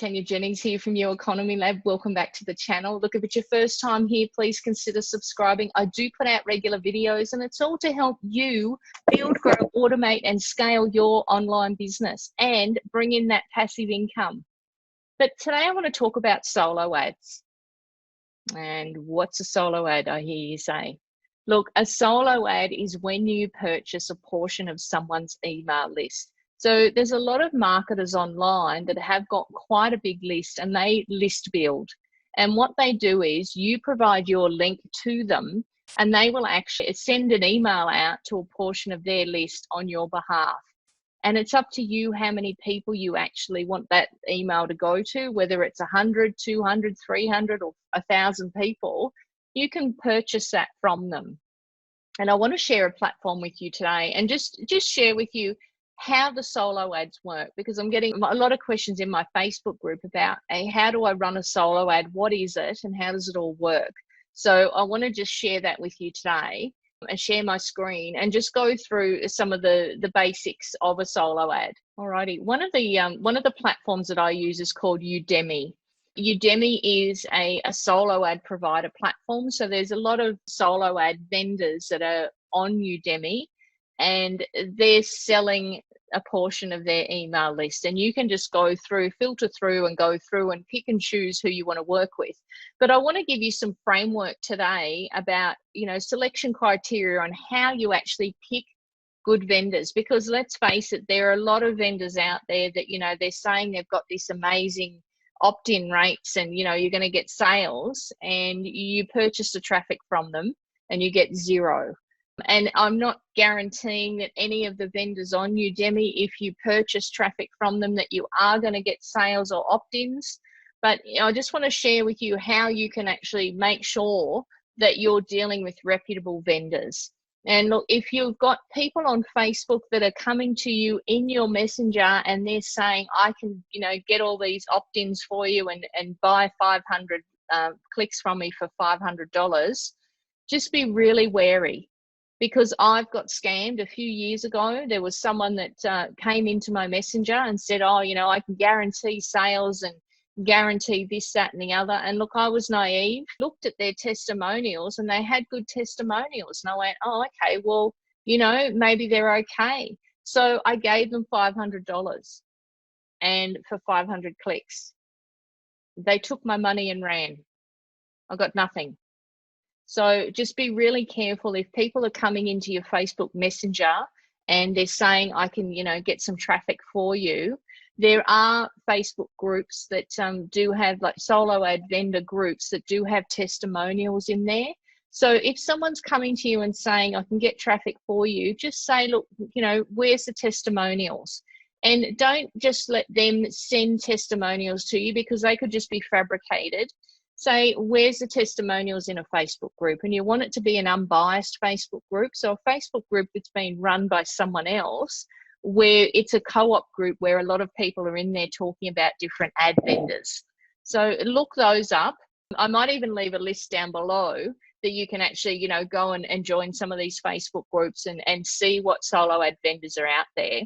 Tanya, Jennings here from your Economy Lab. Welcome back to the channel. Look, if it's your first time here, please consider subscribing. I do put out regular videos and it's all to help you build, grow, automate and scale your online business and bring in that passive income. But today I want to talk about solo ads. And what's a solo ad, I hear you say? Look, a solo ad is when you purchase a portion of someone's email list. So there's a lot of marketers online that have got quite a big list and they list build. And what they do is you provide your link to them and they will actually send an email out to a portion of their list on your behalf. And it's up to you how many people you actually want that email to go to, whether it's 100, 200, 300 or 1,000 people, you can purchase that from them. And I want to share a platform with you today and just share with you how the solo ads work, because I'm getting a lot of questions in my Facebook group about, hey, how do I run a solo ad? What is it and how does it all work? So I want to just share that with you today and share my screen and just go through some of the basics of a solo ad. Alrighty, one of the platforms that I use is called Udemy. Udemy is a solo ad provider platform. So there's a lot of solo ad vendors that are on Udemy and they're selling a portion of their email list, and you can just go through, filter through and go through and pick and choose who you want to work with. But I want to give you some framework today about, selection criteria on how you actually pick good vendors, because let's face it, there are a lot of vendors out there that, they're saying they've got this amazing opt-in rates and, you're going to get sales, and you purchase the traffic from them and you get zero. And I'm not guaranteeing that any of the vendors on Udemy, if you purchase traffic from them, that you are going to get sales or opt-ins. But I just want to share with you how you can actually make sure that you're dealing with reputable vendors. And look, if you've got people on Facebook that are coming to you in your messenger and they're saying, I can, get all these opt-ins for you and buy 500 clicks from me for $500, just be really wary. Because I've got scammed a few years ago. There was someone that came into my messenger and said, oh, I can guarantee sales and guarantee this, that, and the other. And look, I was naive, looked at their testimonials and they had good testimonials. And I went, oh, okay, well, maybe they're okay. So I gave them $500 and for 500 clicks. They took my money and ran. I got nothing. So just be really careful if people are coming into your Facebook Messenger and they're saying, I can, get some traffic for you. There are Facebook groups that do have, like solo ad vendor groups that do have testimonials in there. So if someone's coming to you and saying, I can get traffic for you, just say, look, where's the testimonials? And don't just let them send testimonials to you, because they could just be fabricated. Say, where's the testimonials in a Facebook group? And you want it to be an unbiased Facebook group. So a Facebook group that's been run by someone else, where it's a co-op group where a lot of people are in there talking about different ad vendors. So look those up. I might even leave a list down below that you can actually, go and join some of these Facebook groups and see what solo ad vendors are out there.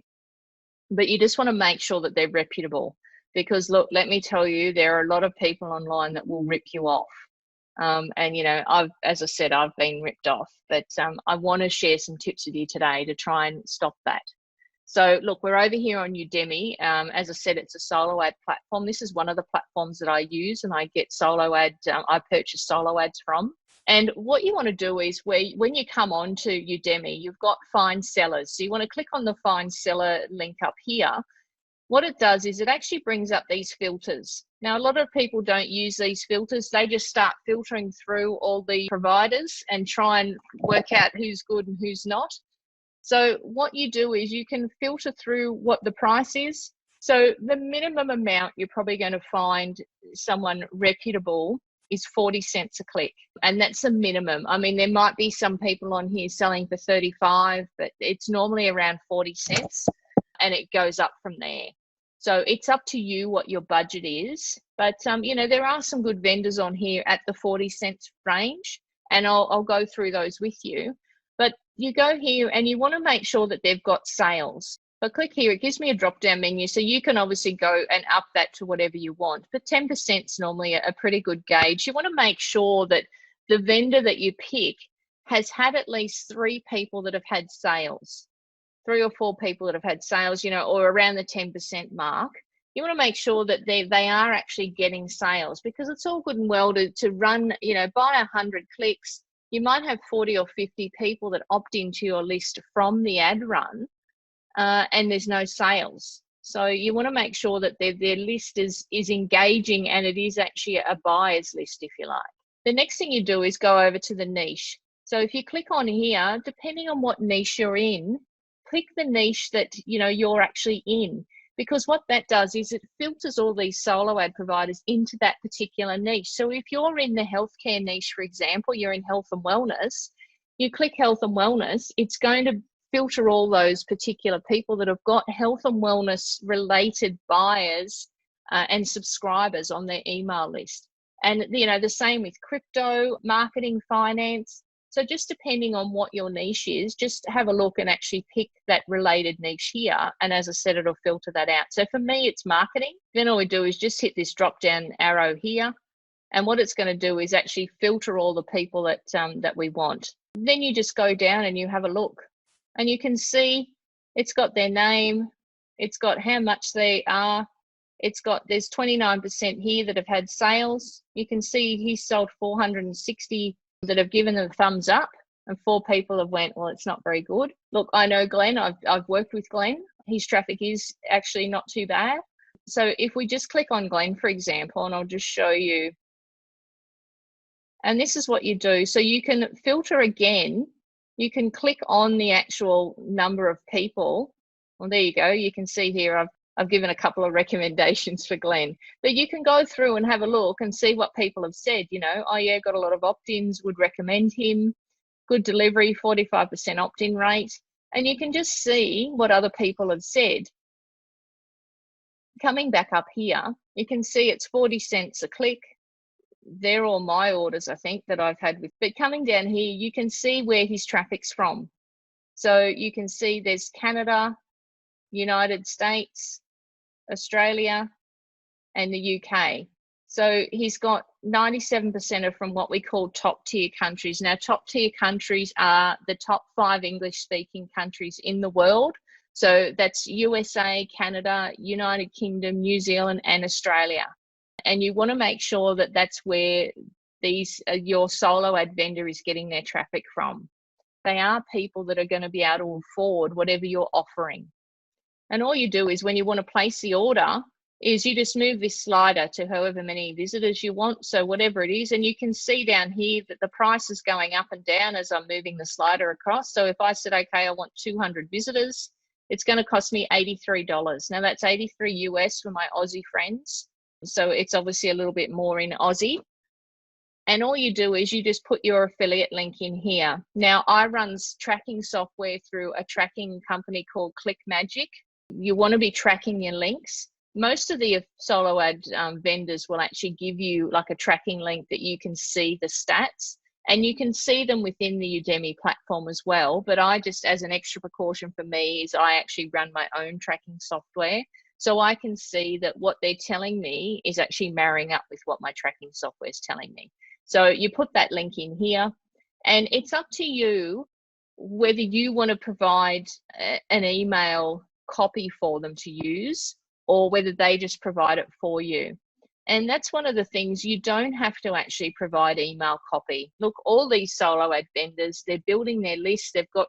But you just want to make sure that they're reputable. Because look, let me tell you, there are a lot of people online that will rip you off. As I said, I've been ripped off, but I want to share some tips with you today to try and stop that. So look, we're over here on Udemy. As I said, it's a solo ad platform. This is one of the platforms that I use and I get I purchase solo ads from. And what you want to do is when you come on to Udemy, you've got find sellers. So you want to click on the find seller link up here. What it does is it actually brings up these filters. Now, a lot of people don't use these filters. They just start filtering through all the providers and try and work out who's good and who's not. So what you do is you can filter through what the price is. So the minimum amount you're probably going to find someone reputable is 40 cents a click. And that's the minimum. I mean, there might be some people on here selling for 35, but it's normally around 40 cents. And it goes up from there. So it's up to you what your budget is. But, there are some good vendors on here at the 40 cents range, and I'll go through those with you. But you go here and you want to make sure that they've got sales. But click here, it gives me a drop down menu. So you can obviously go and up that to whatever you want. But 10% is normally a pretty good gauge. You want to make sure that the vendor that you pick has had at least 3 people that have had sales, 3 or 4 people that have had sales, you know, or around the 10% mark. You want to make sure that they are actually getting sales, because it's all good and well to run, you know, buy 100 clicks. You might have 40 or 50 people that opt into your list from the ad run, and there's no sales. So you want to make sure that their list is engaging, and it is actually a buyer's list, if you like. The next thing you do is go over to the niche. So if you click on here, depending on what niche you're in, click the niche that, you know, you're actually in, because what that does is it filters all these solo ad providers into that particular niche. So if you're in the healthcare niche, for example, you're in health and wellness, you click health and wellness, it's going to filter all those particular people that have got health and wellness related buyers and subscribers on their email list. And, you know, the same with crypto, marketing, finance. So just depending on what your niche is, just have a look and actually pick that related niche here. And as I said, it'll filter that out. So for me, it's marketing. Then all we do is just hit this drop down arrow here. And what it's going to do is actually filter all the people that we want. Then you just go down and you have a look. And you can see it's got their name. It's got how much they are. There's 29% here that have had sales. You can see he's sold 460 that have given them a thumbs up, and 4 people have went, well, it's not very good. Look, I know Glenn, I've worked with Glenn. His traffic is actually not too bad. So if we just click on Glenn, for example, and I'll just show you, and this is what you do. So you can filter again. You can click on the actual number of people. Well, there you go. You can see here, I've given a couple of recommendations for Glenn, but you can go through and have a look and see what people have said, you know, oh yeah, got a lot of opt-ins, would recommend him, good delivery, 45% opt-in rate. And you can just see what other people have said. Coming back up here, you can see it's 40 cents a click. They're all my orders, I think, that I've had with, but coming down here, you can see where his traffic's from. So you can see there's Canada, United States, Australia, and the UK. So he's got 97% are from what we call top tier countries. Now, top tier countries are the top 5 English speaking countries in the world. So that's USA, Canada, United Kingdom, New Zealand, and Australia. And you want to make sure that that's where your solo ad vendor is getting their traffic from. They are people that are going to be able to afford whatever you're offering. And all you do is when you want to place the order is you just move this slider to however many visitors you want. So whatever it is, and you can see down here that the price is going up and down as I'm moving the slider across. So if I said, okay, I want 200 visitors, it's going to cost me $83. Now that's 83 US for my Aussie friends. So it's obviously a little bit more in Aussie. And all you do is you just put your affiliate link in here. Now I run tracking software through a tracking company called ClickMagick. You want to be tracking your links. Most of the solo ad vendors will actually give you like a tracking link that you can see the stats, and you can see them within the Udemy platform as well. But I just, as an extra precaution for me, is I actually run my own tracking software. So I can see that what they're telling me is actually marrying up with what my tracking software is telling me. So you put that link in here, and it's up to you whether you want to provide an email copy for them to use, or whether they just provide it for you. And that's one of the things, you don't have to actually provide email copy. Look, all these solo ad vendors, they're building their list. They've got,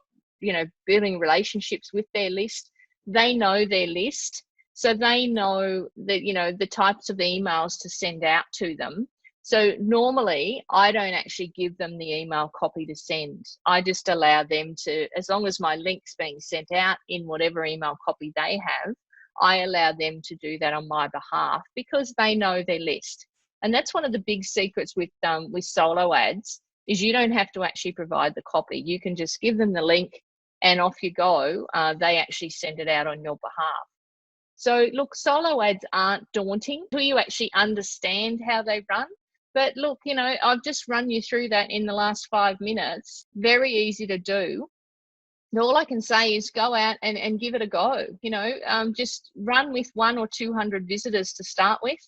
building relationships with their list. They know their list. So they know that, the types of emails to send out to them. So normally I don't actually give them the email copy to send. I just allow them to, as long as my link's being sent out in whatever email copy they have, I allow them to do that on my behalf because they know their list. And that's one of the big secrets with solo ads, is you don't have to actually provide the copy. You can just give them the link and off you go. They actually send it out on your behalf. So look, solo ads aren't daunting until you actually understand how they run. But look, I've just run you through that in the last 5 minutes. Very easy to do. all I can say is go out and give it a go. You know, just run with 100 or 200 visitors to start with.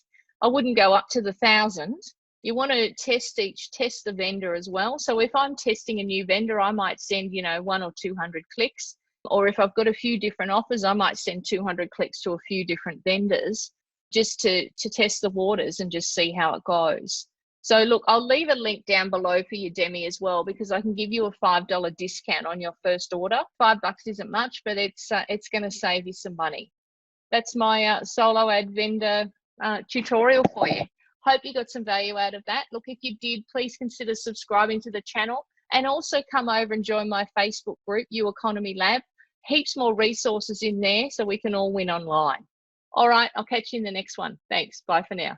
I wouldn't go up to the 1,000. You want to test the vendor as well. So if I'm testing a new vendor, I might send, you know, 100 or 200 clicks. Or if I've got a few different offers, I might send 200 clicks to a few different vendors just to test the waters and just see how it goes. So look, I'll leave a link down below for you, Demi, as well, because I can give you a $5 discount on your first order. $5 isn't much, but it's going to save you some money. That's my solo ad vendor tutorial for you. Hope you got some value out of that. Look, if you did, please consider subscribing to the channel and also come over and join my Facebook group, You Economy Lab. Heaps more resources in there so we can all win online. All right, I'll catch you in the next one. Thanks. Bye for now.